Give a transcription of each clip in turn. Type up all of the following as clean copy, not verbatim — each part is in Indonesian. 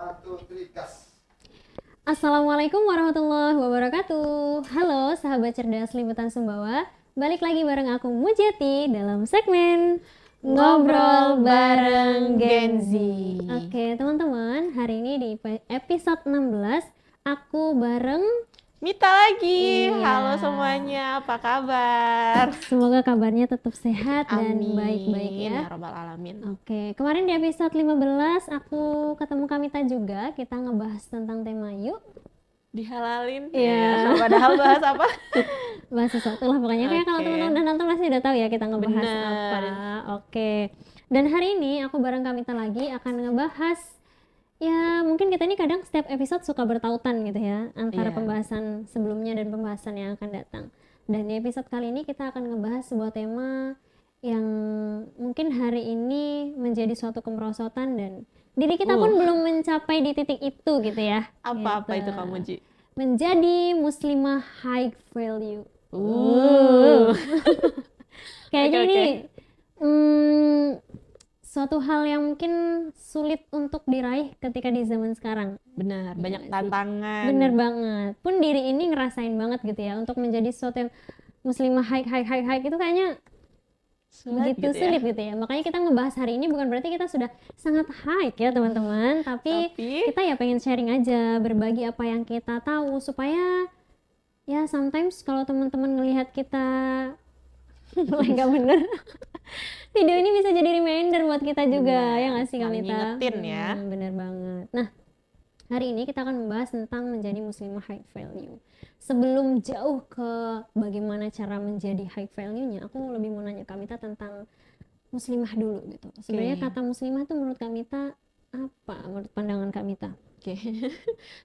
One, two, three, gas. Assalamualaikum warahmatullahi wabarakatuh. Halo sahabat cerdas liputan Sumbawa. Balik lagi bareng aku Mujati dalam segmen Ngobrol bareng Gen Z. Oke teman-teman, hari ini di episode 16 aku bareng Mita lagi. Iya. Halo semuanya, apa kabar? Semoga kabarnya tetap sehat dan Amin. baik-baik Ya ya. Rabbal Alamin. Oke, kemarin di episode 15 aku ketemu Kamita juga. Kita ngebahas tentang tema yuk. Dihalalin. Iya. Padahal bahas apa? Bahas sesuatu lah pokoknya. Kayak kalau Oke. teman-teman udah nonton pasti udah tahu ya kita ngebahas Bener. apa. Oke. Dan hari ini aku bareng Kamita lagi akan ngebahas, ya mungkin kita ini kadang setiap episode suka bertautan gitu ya antara Iya. pembahasan sebelumnya dan pembahasan yang akan datang. Dan di episode kali ini kita akan ngebahas sebuah tema yang mungkin hari ini menjadi suatu kemerosotan dan diri kita pun belum mencapai di titik itu gitu ya. Apa-apa Gitu. itu kamu, Ji? Menjadi muslimah high value. Kayaknya Oke, ini suatu hal yang mungkin sulit untuk diraih ketika di zaman sekarang. Benar, banyak sih? tantangan. Bener banget. Pun diri ini ngerasain banget gitu ya untuk menjadi sesuatu yang muslimah high itu kayaknya Sulit begitu gitu ya. sulit gitu ya. Makanya kita ngebahas hari ini bukan berarti kita sudah sangat high ya teman-teman, tapi kita ya pengen sharing aja, berbagi apa yang kita tahu supaya ya sometimes kalau teman-teman ngelihat kita mulai nggak bener, video ini bisa jadi reminder buat kita juga. Benar, ya nggak sih saling Kamita? ngingetin ya. Bener banget. Nah, hari ini kita akan membahas tentang menjadi muslimah high value. Sebelum jauh ke bagaimana cara menjadi high value-nya, aku lebih mau nanya Kamita tentang muslimah dulu gitu. Sebenarnya kata muslimah tuh menurut Kamita apa? Menurut pandangan Kamita? Oke.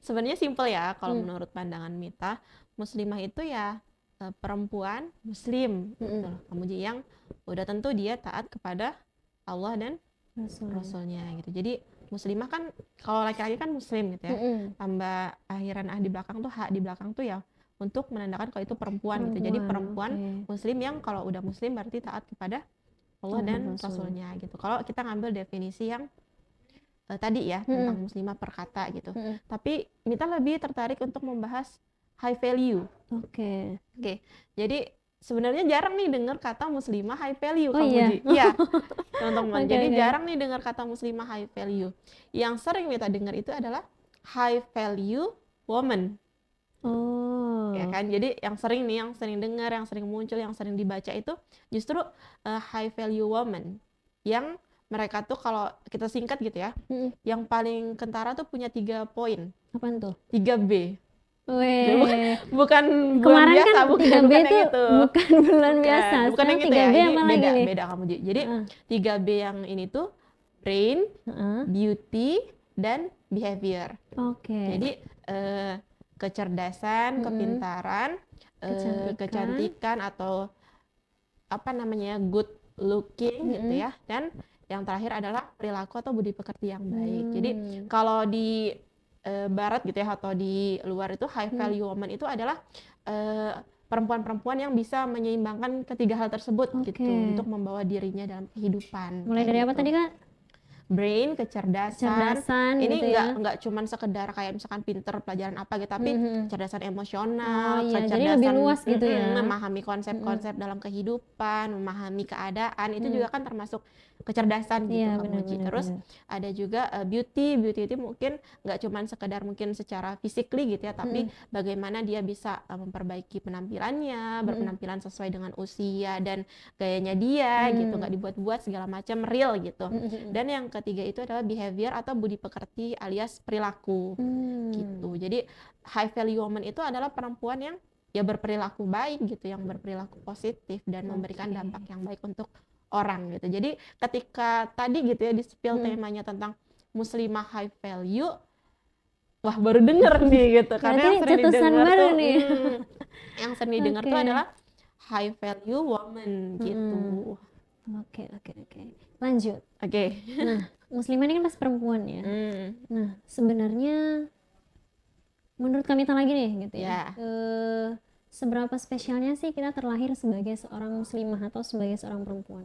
Sebenarnya simpel ya kalau menurut pandangan Mita, muslimah itu ya perempuan muslim gitu loh. Kamu yang udah tentu dia taat kepada Allah dan Rasulnya gitu. Jadi muslimah kan kalau laki-laki kan muslim gitu ya. Tambah akhiran di belakang tuh di belakang tuh ya untuk menandakan kalau itu perempuan gitu. Jadi perempuan muslim yang kalau udah muslim berarti taat kepada Allah dan Rasulnya gitu. Kalau kita ngambil definisi yang tadi ya tentang muslimah per kata gitu. Tapi Mita lebih tertarik untuk membahas high value. Oke. Jadi sebenarnya jarang nih dengar kata muslimah high value Oh kamu iya? Ji. Iya, teman-teman. Oke, Jadi oke. jarang nih dengar kata muslimah high value. Yang sering Mita dengar itu adalah high value woman. Oh. Ya kan? Jadi yang sering dengar, yang sering muncul, yang sering dibaca itu justru high value woman yang mereka tuh kalau kita singkat gitu ya, yang paling kentara tuh punya 3 poin. Apaan tuh? 3B. Weh. Bukan bulan Kemarin biasa, kan bukan 3B yang itu itu. bukan bulan biasa. Bukan yang Sekarang itu ya. 3B Ini apa lagi nih? beda kamu Ji. Jadi 3B yang ini tuh brain, beauty, dan behavior. Oke. Jadi kecerdasan, kepintaran, kecantikan atau apa namanya good looking gitu ya. Dan yang terakhir adalah perilaku atau budi pekerti yang baik. Jadi kalau di barat gitu ya atau di luar itu high value woman itu adalah perempuan-perempuan yang bisa menyeimbangkan ketiga hal tersebut gitu untuk membawa dirinya dalam kehidupan. Mulai dari gitu. apa tadi Kak? Brain, kecerdasan. Kecerdasan Ini gitu ya. nggak cuman sekedar kayak misalkan pinter pelajaran apa gitu, tapi kecerdasan emosional, Oh iya, jadi kecerdasan lebih luas gitu ya. memahami konsep-konsep dalam kehidupan, memahami keadaan, itu juga kan termasuk kecerdasan gitu Iya, kamu Ji. benar-benar. Terus ada juga beauty itu mungkin nggak cuman sekedar mungkin secara physically gitu ya, tapi bagaimana dia bisa memperbaiki penampilannya, berpenampilan sesuai dengan usia dan gayanya dia gitu, nggak dibuat-buat segala macam, real gitu. Dan yang ketiga itu adalah behavior atau budi pekerti alias perilaku gitu. Jadi high value woman itu adalah perempuan yang ya berperilaku baik gitu, yang berperilaku positif dan memberikan dampak yang baik untuk orang gitu. Jadi ketika tadi gitu ya di spill temanya tentang muslimah high value, wah baru denger nih gitu. Karena yang sering cetusan didengar baru tuh nih. yang sering didengar tuh adalah high value woman gitu. Oke. Lanjut. Oke. Nah, muslimah ini kan pas perempuan ya. Nah, sebenarnya menurut Kamita lagi nih gitu ya. Seberapa spesialnya sih kita terlahir sebagai seorang muslimah atau sebagai seorang perempuan?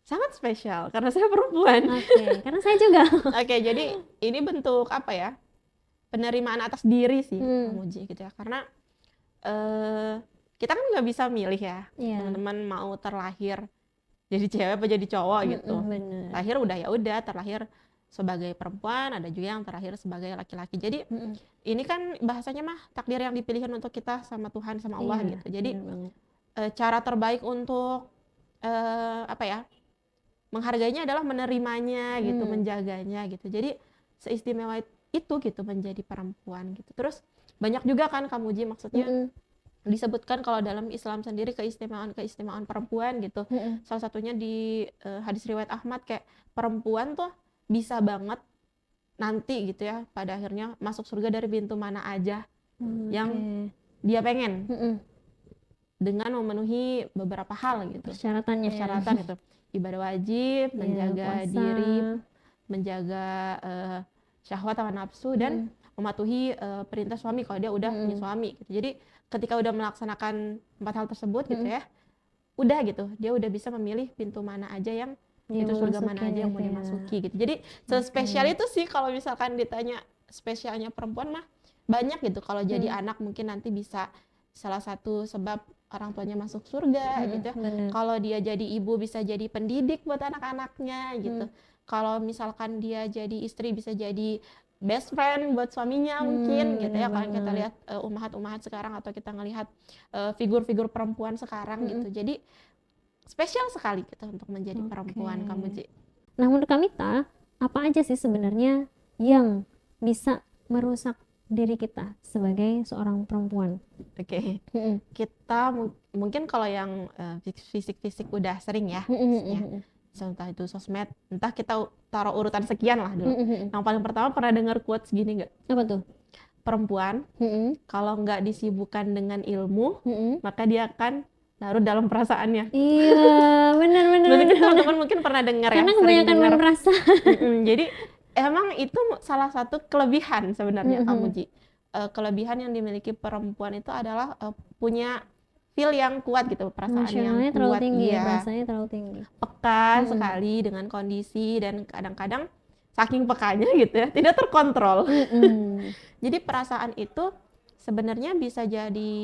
Sangat spesial karena saya perempuan. Oke, karena saya juga. Oke, jadi ini bentuk apa ya? Penerimaan atas diri sih, Hmm. Muji gitu ya. Karena kita kan nggak bisa milih ya, Iya. teman-teman mau terlahir jadi cewek apa jadi cowok gitu. Bener. Lahir udah ya udah terlahir sebagai perempuan, ada juga yang terlahir sebagai laki-laki. Jadi ini kan bahasanya mah takdir yang dipilihkan untuk kita sama Tuhan sama Allah Iya, gitu. Jadi bener banget. cara terbaik untuk apa ya? Menghargainya adalah menerimanya gitu, menjaganya gitu. Jadi seistimewa itu gitu menjadi perempuan gitu. Terus banyak juga kan Kak Muji, maksudnya disebutkan kalau dalam Islam sendiri keistimewaan perempuan gitu. Salah satunya di hadis riwayat Ahmad, kayak perempuan tuh bisa banget nanti gitu ya pada akhirnya masuk surga dari pintu mana aja yang dia pengen, dengan memenuhi beberapa hal gitu. Persyaratan itu ibadah wajib, menjaga diri, menjaga syahwat atau nafsu, dan mematuhi perintah suami kalau dia udah punya suami gitu. Jadi ketika udah melaksanakan 4 hal tersebut gitu ya, udah gitu, dia udah bisa memilih pintu mana aja yang itu surga mana aja yang mau dimasuki gitu. Jadi spesial itu sih kalau misalkan ditanya spesialnya perempuan mah banyak gitu. Kalau jadi anak mungkin nanti bisa salah satu sebab orang tuanya masuk surga gitu. Kalau dia jadi ibu bisa jadi pendidik buat anak-anaknya gitu. Kalau misalkan dia jadi istri bisa jadi best friend buat suaminya mungkin gitu ya. Kalau kita lihat umahat-umahat sekarang atau kita ngelihat figur-figur perempuan sekarang gitu. Jadi spesial sekali gitu untuk menjadi perempuan, Kak Muji. Nah, menurut Kamita, apa aja sih sebenarnya yang bisa merusak diri kita sebagai seorang perempuan? Oke. Kita mungkin kalau yang fisik-fisik udah sering ya, entah itu sosmed, entah kita taruh urutan sekian lah dulu. Yang paling pertama pernah dengar quotes gini nggak? Apa tuh? Perempuan kalau nggak disibukkan dengan ilmu, maka dia akan larut dalam perasaannya. Iya, benar. Mungkin teman-teman mungkin pernah dengar ya. Karena kebanyakan main perasaan. Jadi emang itu salah satu kelebihan sebenarnya, Kak Muji. Kelebihan yang dimiliki perempuan itu adalah punya feel yang kuat gitu, perasaan yang kuat, tinggi, ya, perasaannya terlalu tinggi. Peka sekali dengan kondisi, dan kadang-kadang saking pekanya gitu ya, tidak terkontrol. Jadi perasaan itu sebenarnya bisa jadi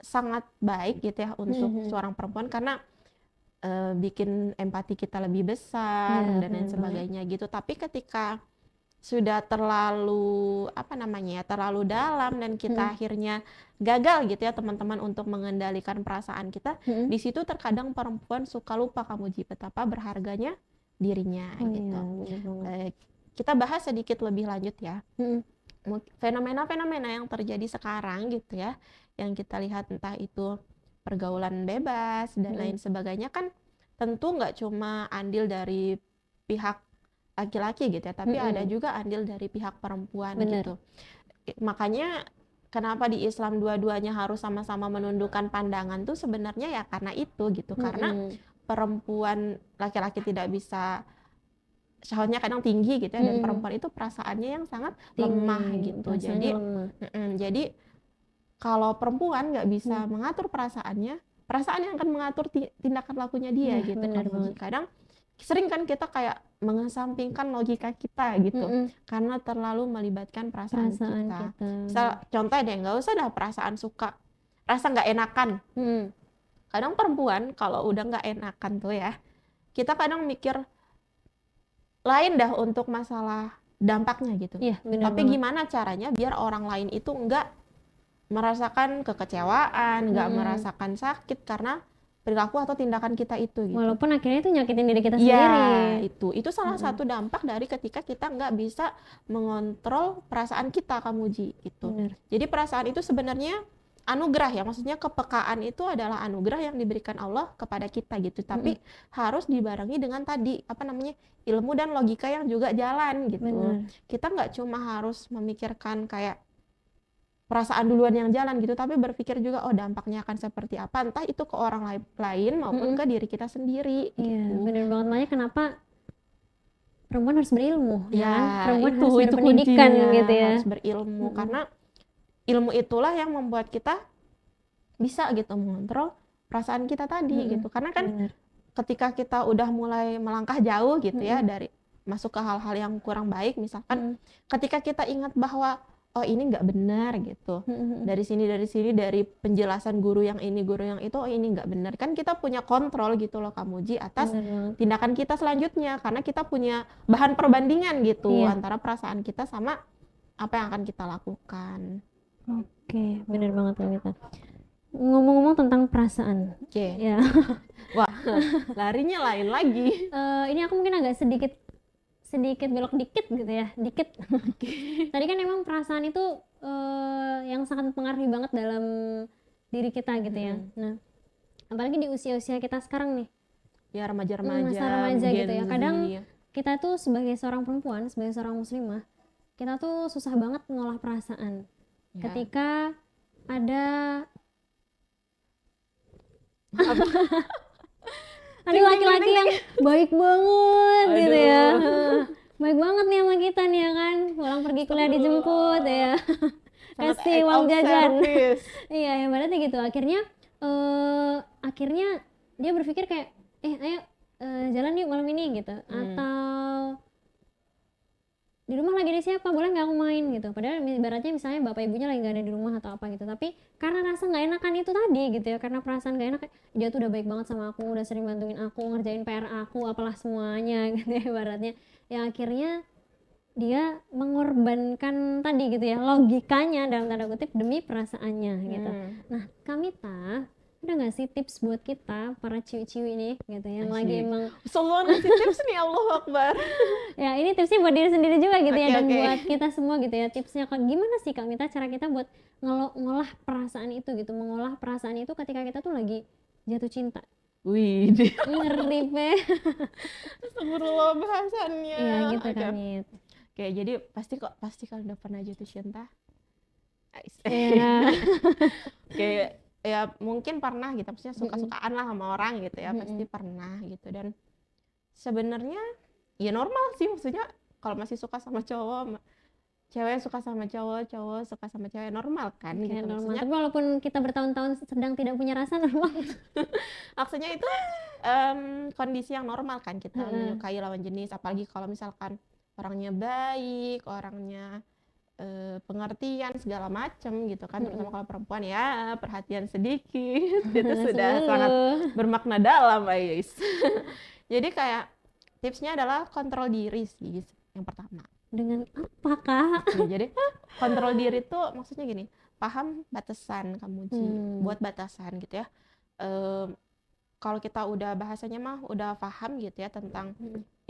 sangat baik gitu ya untuk seorang perempuan, karena bikin empati kita lebih besar dan lain sebagainya gitu. Tapi ketika sudah terlalu terlalu dalam dan kita akhirnya gagal gitu ya teman-teman untuk mengendalikan perasaan kita, di situ terkadang perempuan suka lupa, Kak Muji, betapa berharganya dirinya gitu. Kita bahas sedikit lebih lanjut ya. Fenomena-fenomena yang terjadi sekarang gitu ya, yang kita lihat entah itu pergaulan bebas dan lain sebagainya, kan tentu nggak cuma andil dari pihak laki-laki gitu ya, tapi ada juga andil dari pihak perempuan gitu. Makanya kenapa di Islam dua-duanya harus sama-sama menundukkan pandangan tuh sebenarnya ya karena itu gitu. Karena perempuan, laki-laki tidak bisa, syahwatnya kadang tinggi gitu ya, dan perempuan itu perasaannya yang sangat lemah gitu. Jadi kalau perempuan nggak bisa mengatur perasaannya, perasaan yang akan mengatur tindakan lakunya dia gitu. Kadang sering kan kita kayak mengesampingkan logika kita gitu, karena terlalu melibatkan perasaan kita. Misal contoh deh, nggak usah dah perasaan suka, rasa nggak enakan. Kadang perempuan kalau udah nggak enakan tuh ya, kita kadang mikir lain dah untuk masalah dampaknya gitu. Tapi gimana caranya biar orang lain itu nggak merasakan kekecewaan, nggak merasakan sakit karena perilaku atau tindakan kita itu gitu. Walaupun akhirnya itu nyakitin diri kita sendiri. Itu salah satu dampak dari ketika kita nggak bisa mengontrol perasaan kita, Kak Muji gitu. Jadi perasaan itu sebenarnya anugerah ya, maksudnya kepekaan itu adalah anugerah yang diberikan Allah kepada kita gitu. Tapi harus dibarengi dengan tadi ilmu dan logika yang juga jalan gitu. Kita nggak cuma harus memikirkan kayak perasaan duluan yang jalan gitu, tapi berpikir juga dampaknya akan seperti apa, entah itu ke orang lain maupun ke diri kita sendiri. Iya, benar banget. Makanya kenapa perempuan harus berilmu, ya, perempuan harus berpendidikan gitu ya. Harus berilmu, karena ilmu itulah yang membuat kita bisa gitu mengontrol perasaan kita tadi gitu. Karena kan ketika kita udah mulai melangkah jauh gitu ya dari masuk ke hal-hal yang kurang baik, misalkan ketika kita ingat bahwa oh ini nggak benar gitu, dari sini dari penjelasan guru yang ini guru yang itu, oh ini nggak benar, kan kita punya kontrol gitu loh Kak Muji atas tindakan kita selanjutnya, karena kita punya bahan perbandingan gitu antara perasaan kita sama apa yang akan kita lakukan. Oke, benar banget Kak Mita. Ngomong-ngomong tentang perasaan, ya. Wah, larinya lain lagi. Ini aku mungkin agak sedikit belok dikit gitu ya, dikit. Tadi kan emang perasaan itu yang sangat mempengaruhi banget dalam diri kita gitu ya. Nah, apalagi di usia-usia kita sekarang nih. Ya remaja-remaja, masa remaja gitu ya. Kadang kita tuh sebagai seorang perempuan, sebagai seorang muslimah, kita tuh susah banget mengolah perasaan. Ketika ada ada laki-laki yang baik banget gitu ya, baik banget nih sama kita nih ya kan, pulang pergi kuliah dijemput ya, kasih uang jajan. Iya ya berarti gitu. Akhirnya dia berpikir kayak ayo jalan yuk malam ini gitu, atau di rumah lagi ada siapa, boleh nggak aku main gitu. Padahal ibaratnya misalnya bapak ibunya lagi nggak ada di rumah atau apa gitu, tapi karena rasa nggak enakan itu tadi gitu ya, karena perasaan nggak enak, dia tuh udah baik banget sama aku, udah sering bantuin aku ngerjain PR aku apalah semuanya gitu ya ibaratnya, yang akhirnya dia mengorbankan tadi gitu ya, logikanya dalam tanda kutip demi perasaannya gitu. Nah Kamita, udah nggak sih tips buat kita para ciwi-ciwi nih gitu yang lagi emang semua ngasih tips nih, Allahu Akbar. Ya ini tipsnya buat diri sendiri juga gitu ya, dan buat kita semua gitu ya, tipsnya gimana sih Kak Mita cara kita buat ngolah perasaan itu gitu, mengolah perasaan itu ketika kita tuh lagi jatuh cinta. Wih, ngeri pe. Astagfirullah bahasannya. Iya gitu Kak Mit. Oke, jadi pasti kalau udah pernah jatuh cinta. Oke, ya mungkin pernah gitu, maksudnya suka-sukaan lah sama orang gitu ya, pasti pernah gitu. Dan sebenarnya ya normal sih, maksudnya kalau masih suka sama cowok, cewek suka sama cowok, cowok suka sama cewek, normal kan gitu. Normal. Maksudnya, tapi walaupun kita bertahun-tahun sedang tidak punya rasa, normal. Maksudnya itu kondisi yang normal kan, kita menyukai lawan jenis, apalagi kalau misalkan orangnya baik, orangnya pengertian segala macam gitu kan, terutama kalau perempuan ya perhatian sedikit itu sudah sangat bermakna dalam guys. Jadi kayak tipsnya adalah kontrol diri sih yang pertama. Dengan apa Kak? Jadi kontrol diri tuh maksudnya gini, paham batasan kamu buat batasan gitu ya. Kalau kita udah bahasanya mah udah paham gitu ya tentang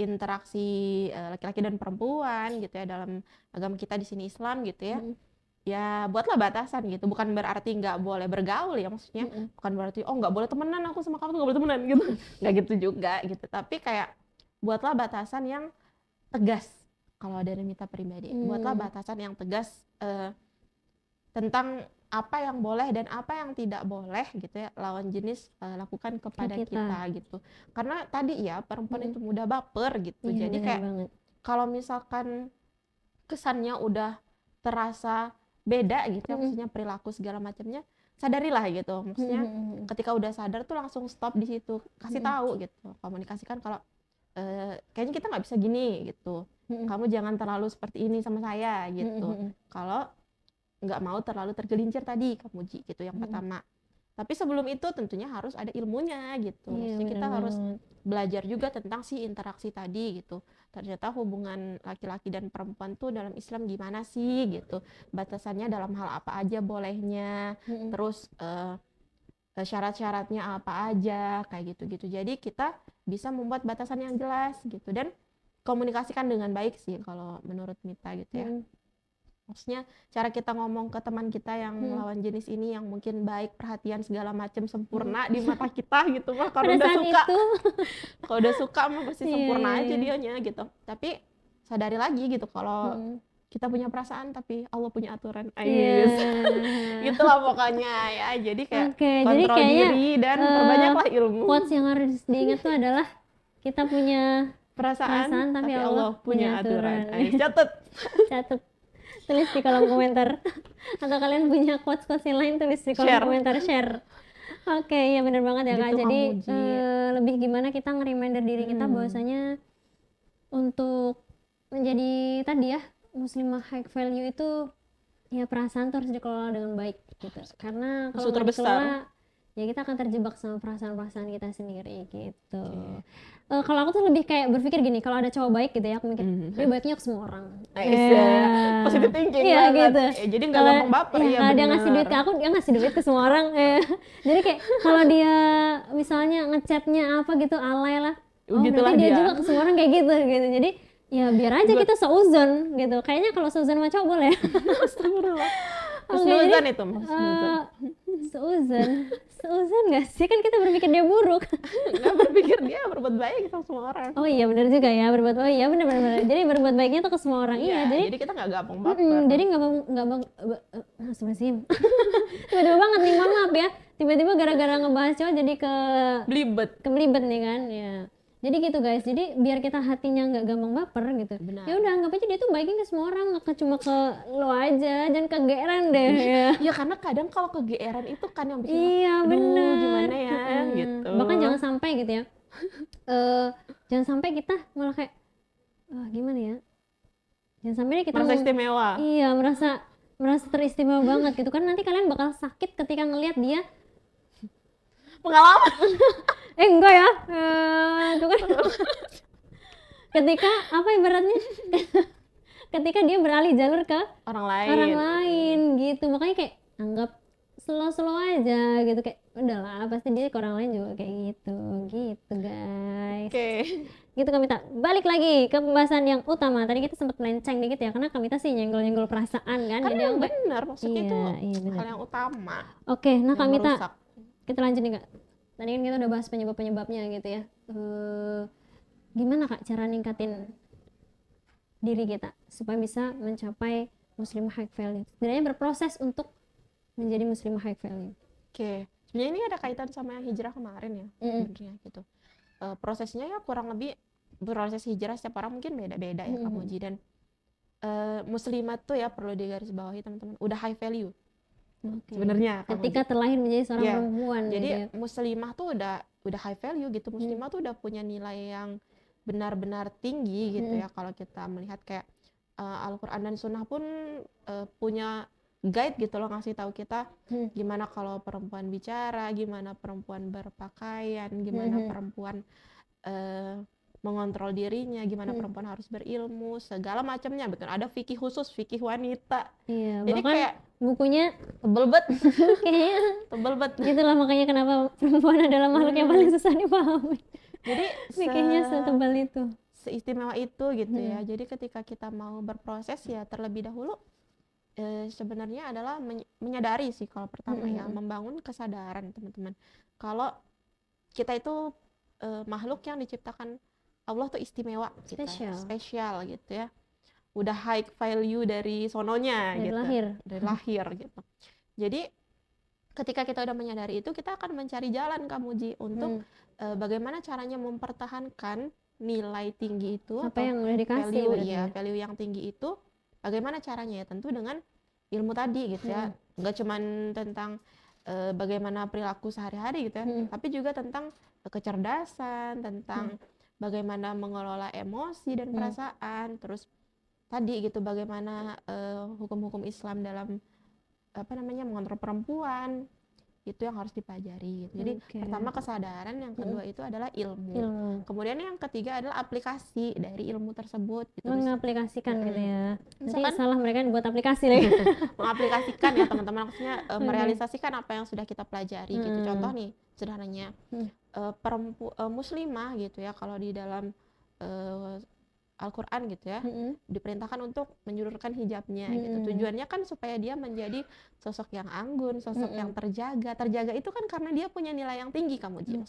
interaksi laki-laki dan perempuan gitu ya dalam agama kita di sini Islam gitu ya. Ya buatlah batasan gitu, bukan berarti nggak boleh bergaul ya, maksudnya bukan berarti oh nggak boleh temenan aku sama kamu tuh nggak boleh temenan gitu, nggak gitu juga gitu. Tapi kayak buatlah batasan yang tegas. Kalau dari Mita pribadi, buatlah batasan yang tegas tentang apa yang boleh dan apa yang tidak boleh gitu ya lawan jenis lakukan kepada kita gitu. Karena tadi ya perempuan itu mudah baper gitu. Jadi kayak kalau misalkan kesannya udah terasa beda gitu ya, maksudnya perilaku segala macamnya, sadarilah gitu. Maksudnya ketika udah sadar tuh langsung stop di situ, kasih tahu gitu, komunikasikan kalau kayaknya kita nggak bisa gini gitu. Kamu jangan terlalu seperti ini sama saya gitu. Kalau nggak mau terlalu tergelincir tadi kamu gitu yang pertama. Tapi sebelum itu tentunya harus ada ilmunya gitu. Maksudnya kita harus belajar juga tentang si interaksi tadi gitu. Ternyata hubungan laki-laki dan perempuan tuh dalam Islam gimana sih gitu. Batasannya dalam hal apa aja bolehnya. Terus syarat-syaratnya apa aja kayak gitu-gitu. Jadi kita bisa membuat batasan yang jelas gitu dan komunikasikan dengan baik sih kalau menurut Mita gitu ya. Maksudnya cara kita ngomong ke teman kita yang lawan jenis ini yang mungkin baik, perhatian segala macam sempurna di mata kita gitu mah kalau udah suka. Kalau udah suka mah pasti sempurna aja dianya gitu. Tapi sadari lagi gitu kalau kita punya perasaan tapi Allah punya aturan. Gitulah pokoknya ya. Jadi kayak kontrol diri dan perbanyaklah ilmu. Quotes yang harus diingat tuh adalah kita punya perasaan tapi Allah punya aturan. Catat. Tulis di kolom komentar. Atau kalian punya quotes yang lain, tulis di kolom komentar, share. Oke, ya bener banget ya Kak. Gitu Jadi kamu Ji. lebih gimana kita nge-reminder diri kita bahwasanya untuk menjadi tadi ya muslimah high value itu ya perasaan tuh harus dikelola dengan baik gitu. Karena kalau Musuh nggak terbesar. dikelola ya kita akan terjebak sama perasaan-perasaan kita sendiri gitu. Kalau aku tuh lebih kayak berpikir gini, kalau ada cowok baik gitu ya, aku mikir dia baiknya ke semua orang. Positive thinking Iya banget. gitu. Jadi nggak Kalau gampang baper ya, kalau dia ngasih bener. duit ke aku, dia ngasih duit ke semua orang. Jadi kayak kalau dia misalnya ngechatnya apa gitu alay lah, oh Gitulah berarti dia dia. juga ke semua orang kayak gitu. Jadi ya biar aja kita seuzon gitu. Kayaknya kalau seuzon sama cowok boleh. Astagfirullah. Oke, Husnuzan jadi itu husnuzan. seuzon nggak sih, kan kita berpikir dia buruk. Nggak berpikir dia berbuat baik sama semua orang. Oh iya benar juga ya, oh iya benar. Jadi berbuat baiknya tuh ke semua orang. Iya, jadi kita nggak gampang baper. jadi nggak Astagfirullahaladzim. Tiba-tiba banget nih, mohon maaf ya, tiba-tiba gara-gara ngebahas cowok jadi kebelibet nih kan ya. Jadi gitu guys, jadi biar kita hatinya nggak gampang baper gitu. Benar. Ya udah anggap aja dia tuh baikin ke semua orang, nggak cuma ke lo aja, jangan kegeeran deh ya. Ya karena kadang kalau kegeeran itu kan yang bikin Iya benar. gimana ya gitu. Bahkan jangan sampai gitu ya. Jangan sampai kita malah kayak gimana ya? Jangan sampai deh kita merasa istimewa. Iya, merasa teristimewa banget gitu kan, nanti kalian bakal sakit ketika ngelihat dia Pengalaman. enggak ya. Itu kan ketika apa ibaratnya? Ketika dia beralih jalur ke orang lain gitu. Makanya kayak anggap slow aja gitu, kayak udahlah pasti dia ke orang lain juga kayak gitu guys. Gitu Kamita, balik lagi ke pembahasan yang utama. Tadi kita sempat melenceng dikit ya, karena Kamita sih nyenggol perasaan kan. Karena bener maksudnya itu bener. hal yang utama. Oke, nah Kamita, merusak. kita lanjut nih Kak. Tadi kan kita udah bahas penyebabnya gitu ya. Gimana Kak cara ningkatin diri kita supaya bisa mencapai muslimah high value? Sebenarnya berproses untuk menjadi muslimah high value. Sebenarnya ini ada kaitan sama yang hijrah kemarin ya, sebenarnya gitu. Prosesnya ya kurang lebih, proses hijrah setiap orang mungkin beda-beda ya Kak Muji, dan muslimat tuh ya perlu digarisbawahi teman-teman, udah high value. Sebenarnya ketika terlahir menjadi seorang perempuan. Jadi muslimah tuh udah high value gitu. Muslimah tuh udah punya nilai yang benar-benar tinggi gitu ya. Kalau kita melihat kayak Al-Quran dan Sunnah pun punya guide gitu loh, ngasih tahu kita gimana kalau perempuan bicara, gimana perempuan berpakaian, gimana perempuan mengontrol dirinya, gimana perempuan harus berilmu, segala macamnya. Betul, ada fikih khusus, fikih wanita. Iya, jadi kayak bukunya tebel bet. Kayaknya tebel bet. Gitulah makanya kenapa perempuan adalah makhluk yang paling susah dipahami. Jadi fikihnya setebal itu, seistimewa itu gitu ya. Jadi ketika kita mau berproses ya terlebih dahulu sebenarnya adalah menyadari sih kalau pertama ya, membangun kesadaran teman-teman kalau kita itu makhluk yang diciptakan Allah tuh istimewa, spesial gitu ya, udah high value dari sononya dari gitu, dari lahir gitu. Jadi ketika kita udah menyadari itu, kita akan mencari jalan Kamu Ji untuk bagaimana caranya mempertahankan nilai tinggi itu, apa yang udah dikasih, value yang tinggi itu. Bagaimana caranya ya? Tentu dengan ilmu tadi gitu ya. Nggak cuman tentang bagaimana perilaku sehari-hari gitu ya, tapi juga tentang kecerdasan, tentang bagaimana mengelola emosi dan perasaan, terus tadi gitu bagaimana hukum-hukum Islam dalam mengontrol perempuan, itu yang harus dipelajari gitu. Jadi pertama kesadaran, yang kedua itu adalah ilmu. Kemudian yang ketiga adalah aplikasi dari ilmu tersebut gitu. Mengaplikasikan gitu ya. Nanti salah mereka buat aplikasi lagi. Mengaplikasikan ya teman-teman, maksudnya merealisasikan apa yang sudah kita pelajari gitu. Contoh nih sederhananya, muslimah gitu ya, kalau di dalam Al-Quran gitu ya, diperintahkan untuk menjulurkan hijabnya gitu. Tujuannya kan supaya dia menjadi sosok yang anggun, sosok yang terjaga. Terjaga itu kan karena dia punya nilai yang tinggi Kamu Ji,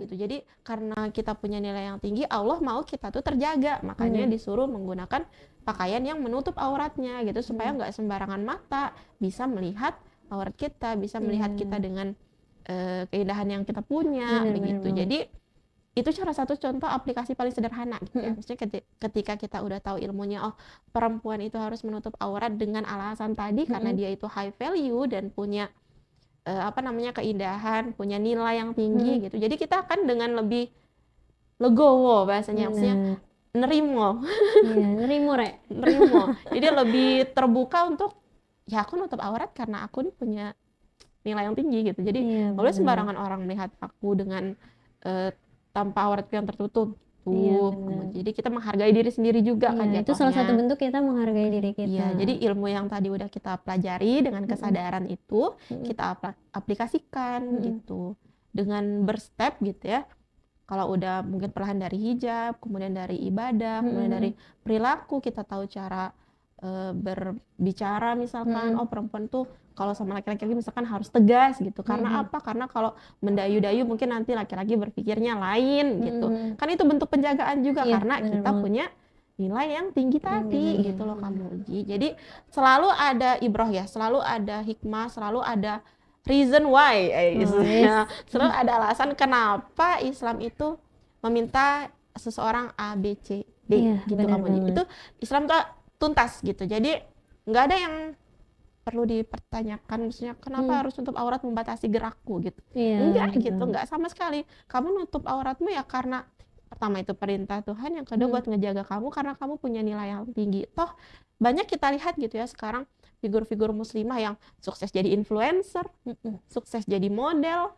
gitu. Jadi karena kita punya nilai yang tinggi, Allah mau kita tuh terjaga. Makanya disuruh menggunakan pakaian yang menutup auratnya gitu, supaya nggak sembarangan mata bisa melihat aurat kita, bisa melihat kita dengan keindahan yang kita punya begitu. Jadi itu salah satu contoh aplikasi paling sederhana gitu ya. Maksudnya ketika kita udah tahu ilmunya, oh perempuan itu harus menutup aurat dengan alasan tadi karena dia itu high value dan punya apa namanya, keindahan, punya nilai yang tinggi gitu. Jadi kita akan dengan lebih legowo bahasanya, maksudnya Benar. nerimo, Iya, nerimo rek. nerimo. Jadi lebih terbuka untuk ya aku nutup aurat karena aku nih punya nilai yang tinggi gitu. Jadi Iya, nggak boleh benar. sembarangan orang melihat aku dengan tanpa auratku yang tertutup Iya, tuh. benar. Jadi kita menghargai diri sendiri juga kan Iya, itu salah satu jatuhnya. bentuk kita menghargai diri kita. Iya, jadi ilmu yang tadi udah kita pelajari dengan kesadaran itu kita aplikasikan gitu dengan berstep gitu ya. Kalau udah mungkin perlahan dari hijab, kemudian dari ibadah, kemudian dari perilaku, kita tahu cara berbicara misalkan, oh perempuan tuh kalau sama laki-laki misalkan harus tegas gitu. Karena apa? Karena kalau mendayu-dayu mungkin nanti laki-laki berpikirnya lain gitu. Kan itu bentuk penjagaan juga Iya, karena benar kita banget. punya nilai yang tinggi tadi gitu loh Kamu Uji. Jadi selalu ada ibroh ya, selalu ada hikmah, selalu ada reason why, istilahnya. Selalu ada alasan kenapa Islam itu meminta seseorang A, B, C, D Iya, gitu benar Kamu Uji. banget. Itu Islam tuh tuntas gitu. Jadi nggak ada yang perlu dipertanyakan, maksudnya kenapa harus nutup aurat membatasi gerakku gitu. Iya, Enggak benar. gitu, enggak sama sekali. Kamu nutup auratmu ya karena pertama itu perintah Tuhan, yang kedua buat ngejaga kamu karena kamu punya nilai yang tinggi. Toh banyak kita lihat gitu ya sekarang figur-figur muslimah yang sukses jadi influencer, sukses jadi model,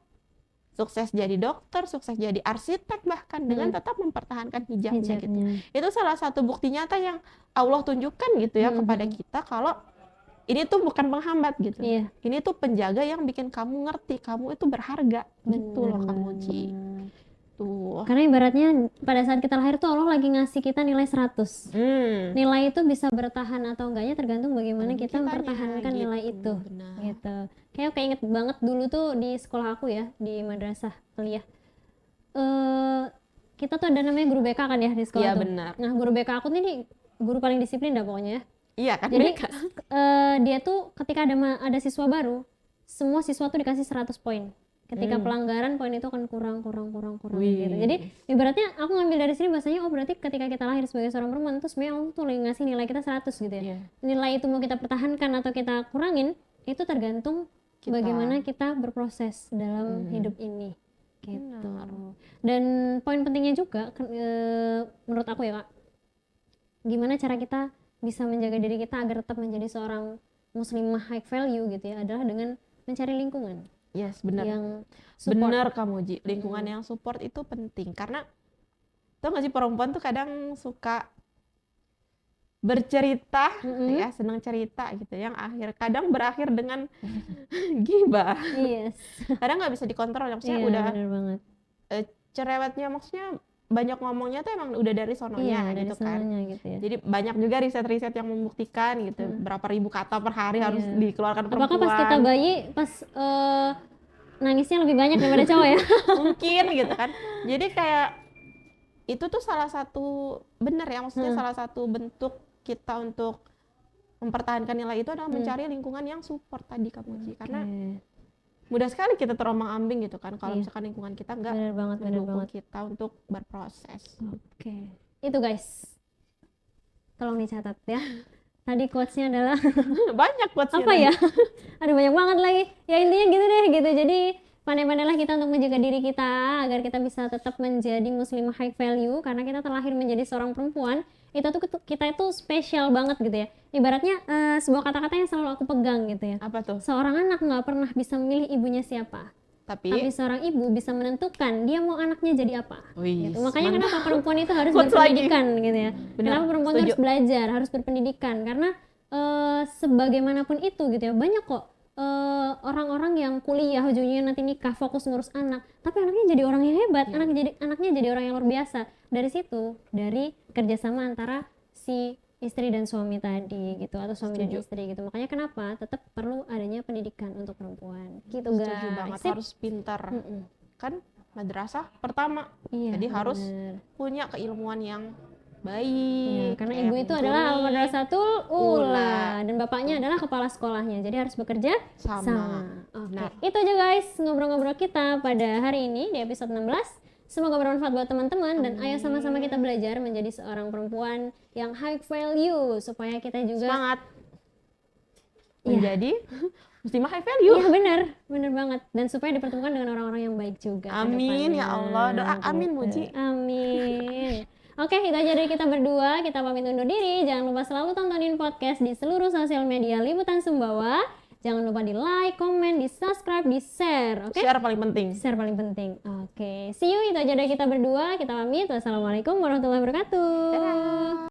sukses jadi dokter, sukses jadi arsitek bahkan dengan tetap mempertahankan hijabnya gitu. Itu salah satu bukti nyata yang Allah tunjukkan gitu ya kepada kita kalau ini tuh bukan penghambat gitu. Iya. Ini tuh penjaga yang bikin kamu ngerti kamu itu berharga gitu loh Kamu Uji. Tuh. Karena ibaratnya pada saat kita lahir tuh Allah lagi ngasih kita nilai 100. Nilai itu bisa bertahan atau enggaknya tergantung bagaimana kita mempertahankan gitu, nilai itu. benar. Gitu. Kayak inget banget dulu tuh di sekolah aku ya, di madrasah kuliah. Kita tuh ada namanya guru BK kan ya di sekolah Iya, tuh. benar. Nah, guru BK aku nih guru paling disiplin dah pokoknya ya. Iya kan. Jadi dia tuh ketika ada siswa baru, semua siswa tuh dikasih 100 poin. Ketika pelanggaran poin itu akan kurang gitu. Jadi ibaratnya aku ngambil dari sini bahasanya berarti ketika kita lahir sebagai seorang perempuan tuh sebenarnya Allah tuh lagi ngasih nilai kita 100 gitu ya. Nilai itu mau kita pertahankan atau kita kurangin itu tergantung bagaimana kita berproses dalam hidup ini gitu. Dan poin pentingnya juga menurut aku ya Kak, gimana cara kita bisa menjaga diri kita agar tetap menjadi seorang muslimah high value gitu ya, adalah dengan mencari lingkungan. Yes, benar. Yang support. Benar Kamu Uji, lingkungan yang support itu penting karena tau gak sih perempuan tuh kadang suka bercerita ya, senang cerita gitu yang kadang berakhir dengan gibah. Yes. Kadang nggak bisa dikontrol, maksudnya Iya, udah bener banget. cerewetnya, maksudnya banyak ngomongnya tuh emang udah dari sononya Iya, gitu dari kan. sononya gitu ya. Jadi banyak juga riset-riset yang membuktikan gitu berapa ribu kata per hari harus dikeluarkan perempuan. Apakah pas kita bayi pas nangisnya lebih banyak daripada cowok ya? Mungkin gitu kan. Jadi kayak itu tuh salah satu bener ya, maksudnya salah satu bentuk kita untuk mempertahankan nilai itu adalah mencari lingkungan yang support tadi Kamu Uji. Karena mudah sekali kita terombang-ambing gitu kan kalau misalkan lingkungan kita nggak mendukung kita untuk berproses. Itu guys, tolong dicatat ya. Tadi quotes-nya adalah banyak quotes-nya apa ya? Aduh banyak banget lagi. Ya intinya gitu deh gitu. Jadi pandai-pandailah kita untuk menjaga diri kita agar kita bisa tetap menjadi muslimah high value, karena kita terlahir menjadi seorang perempuan. Kita itu spesial banget gitu ya. Ibaratnya sebuah kata-kata yang selalu aku pegang gitu ya. Apa tuh? Seorang anak nggak pernah bisa memilih ibunya siapa. Tapi seorang ibu bisa menentukan dia mau anaknya jadi apa. Gitu. Makanya kenapa perempuan itu harus berpendidikan gitu ya. Kenapa perempuan itu harus belajar, harus berpendidikan, karena sebagaimanapun itu gitu ya. Banyak kok orang-orang yang kuliah ujungnya nanti nikah fokus ngurus anak, tapi anaknya jadi orang yang hebat, anaknya jadi orang yang luar biasa. Dari situ, dari kerjasama antara si istri dan suami tadi gitu, atau suami dan istri gitu. Makanya kenapa tetap perlu adanya pendidikan untuk perempuan gitu guys. Setuju banget, harus pintar. Kan madrasah pertama, jadi harus punya keilmuan yang baik. Karena ibu itu adalah Madrasatul Ula dan bapaknya adalah kepala sekolahnya, jadi harus bekerja sama. Itu aja guys ngobrol-ngobrol kita pada hari ini di episode 16. Semoga bermanfaat buat teman-teman, dan ayo sama-sama kita belajar menjadi seorang perempuan yang high value supaya kita juga menjadi muslimah high value. Iya benar banget. Dan supaya dipertemukan dengan orang-orang yang baik juga. Amin ya Allah, doa amin Muji. Amin. Oke, itu aja dari kita berdua. Kita pamit undur diri. Jangan lupa selalu tontonin podcast di seluruh sosial media Liputan Sumbawa. Jangan lupa di like, komen, di subscribe, di share. Oke? Share paling penting. Share paling penting. Oke. See you, itu aja dari kita berdua. Kita pamit. Wassalamualaikum warahmatullahi wabarakatuh. Dadah.